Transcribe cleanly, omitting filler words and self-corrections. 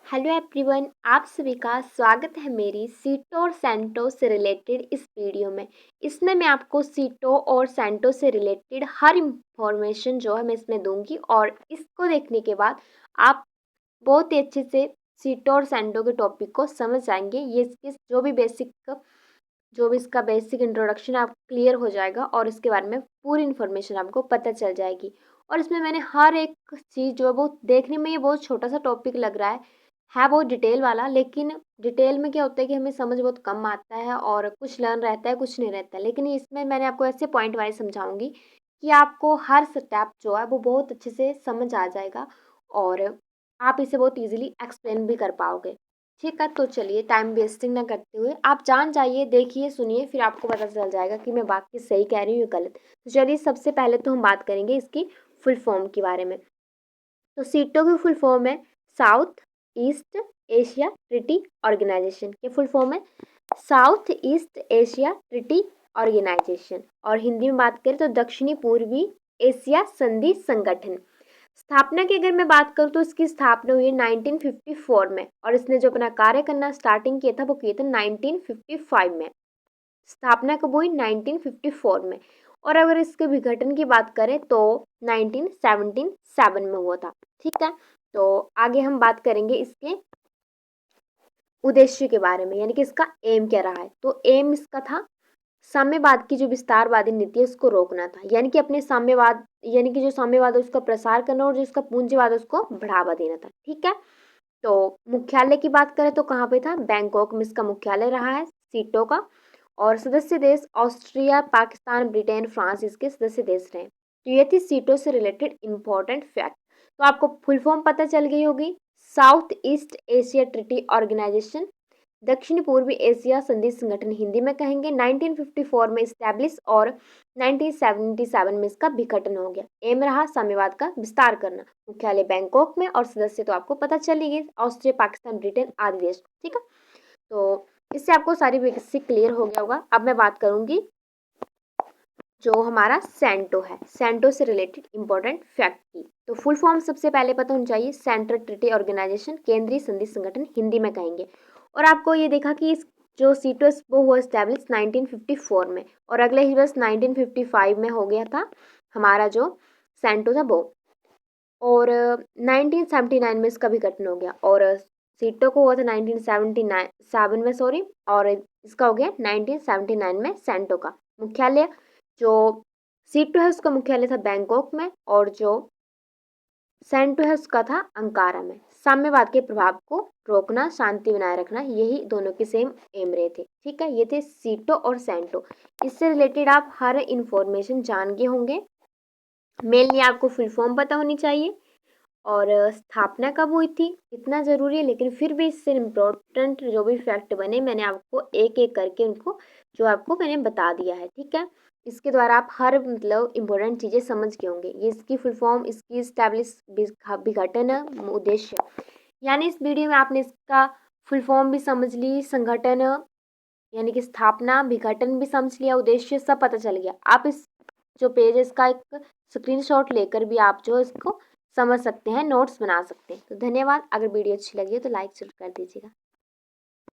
Hello everyone, आप सभी का स्वागत है मेरी सीटो और सैंटो से रिलेटेड इस वीडियो में। इसमें मैं आपको सीटो और सैंटो से रिलेटेड हर इंफॉर्मेशन जो है मैं इसमें दूंगी और इसको देखने के बाद आप बहुत ही अच्छे से सीटो और सैंटो के टॉपिक को समझ जाएंगे। ये इसकी जो भी इसका बेसिक इंट्रोडक्शन आप क्लियर हो जाएगा और इसके बारे में पूरी इन्फॉर्मेशन आपको पता चल जाएगी। और इसमें मैंने हर एक चीज़ जो है वो देखने में ये बहुत छोटा सा टॉपिक लग रहा है बहुत डिटेल वाला, लेकिन डिटेल में क्या होता है कि हमें समझ बहुत कम आता है और कुछ लर्न रहता है कुछ नहीं रहता है। लेकिन इसमें मैंने आपको ऐसे पॉइंट वाइज समझाऊंगी कि आपको हर स्टेप जो है वो बहुत अच्छे से समझ आ जाएगा और आप इसे बहुत इजीली एक्सप्लेन भी कर पाओगे। ठीक है, तो चलिए टाइम वेस्टिंग ना करते हुए आप जान जाइए, देखिए, सुनिए, फिर आपको पता चल जाएगा कि मैं वाक्य सही कह रही हूँ या गलत। तो चलिए सबसे पहले तो हम बात करेंगे इसकी फुल फॉर्म के बारे में। तो सीटो की फुल फॉर्म है South East Asia Treaty Organisation. की फुल फॉर्म है South East Asia Treaty Organisation और हिंदी में बात करें तो दक्षिणी पूर्वी एशिया संधि संगठन। स्थापना की अगर मैं बात करूँ तो इसकी स्थापना हुई है 1954 में और इसने जो अपना कार्य करना स्टार्टिंग किया था वो किया था 1955 में। स्थापना कब हुई? 1954 में। और अगर इसके विघटन की बात करें तो 1977 में हुआ था। ठीक है, तो आगे हम बात करेंगे इसके उद्देश्य के बारे में, यानी कि इसका एम क्या रहा है। तो एम इसका था साम्यवाद की जो विस्तारवादी नीति है उसको रोकना था, यानी कि अपने साम्यवाद यानी कि जो साम्यवाद है उसका प्रसार करना और जो इसका पूंजीवाद है उसको बढ़ावा देना था। ठीक है, तो मुख्यालय की बात करें तो कहाँ पे था? बैंकॉक में इसका मुख्यालय रहा है सीटो का। और सदस्य देश ऑस्ट्रिया, पाकिस्तान, ब्रिटेन, फ्रांस इसके सदस्य देश रहे। तो ये थी सीटो से रिलेटेड इंपॉर्टेंट फैक्ट। तो आपको फुल फॉर्म पता चल गई होगी, South East Asia Treaty Organisation, दक्षिण पूर्वी एशिया संधि संगठन हिंदी में कहेंगे। 1954 में स्टैब्लिश और 1977 में इसका विघटन हो गया। एम रहा साम्यवाद का विस्तार करना, मुख्यालय बैंकॉक में और सदस्य तो आपको पता चल ही गए, ऑस्ट्रिया, पाकिस्तान, ब्रिटेन आदि देश। ठीक है, तो इससे आपको सारी बेसिक क्लियर हो गया होगा। अब मैं बात करूंगी जो हमारा सैंटो है, सैंटो से रिलेटेड इंपॉर्टेंट फैक्ट की। तो फुल फॉर्म सबसे पहले पता होनी चाहिए, सेंट्रल ट्रीटी ऑर्गेनाइजेशन, केंद्रीय संधि संगठन हिंदी में कहेंगे। और आपको ये देखा कि इस जो सीटो वो हुआ स्टैब्लिश 1954 में और अगले ही वर्ष 1955 में हो गया था हमारा जो सैंटो था वो। और 1979 में इसका भी गठन हो गया और सीटो को हुआ था 1977 में, सॉरी, और इसका हो गया 1979 में सैंटो का मुख्यालय। जो सीटो है उसका मुख्यालय था बैंकॉक में और जो सैंटो है उसका था अंकारा में। साम्यवाद के प्रभाव को रोकना, शांति बनाए रखना, यही दोनों के सेम एम रहे थे। ठीक है, ये थे सीटो और सैंटो। इससे रिलेटेड आप हर इंफॉर्मेशन जान गए होंगे। मेनली आपको फुल फॉर्म पता होनी चाहिए और स्थापना कब हुई थी इतना ज़रूरी है, लेकिन फिर भी इससे इम्पोर्टेंट जो भी फैक्ट बने मैंने आपको एक एक करके उनको जो आपको मैंने बता दिया है। ठीक है, इसके द्वारा आप हर मतलब इम्पोर्टेंट चीज़ें समझ के होंगे। ये इसकी फुल फॉर्म, इसकी स्टैब्लिश विघटन उद्देश्य, यानी इस वीडियो में आपने इसका फुल फॉर्म भी समझ ली, संगठन यानी कि स्थापना, विघटन भी समझ लिया, उद्देश्य सब पता चल गया। आप इस जो पेज है इसका एक स्क्रीनशॉट लेकर भी आप जो इसको समझ सकते हैं, नोट्स बना सकते हैं। तो धन्यवाद। अगर वीडियो अच्छी लगी है तो लाइक जरूर कर दीजिएगा।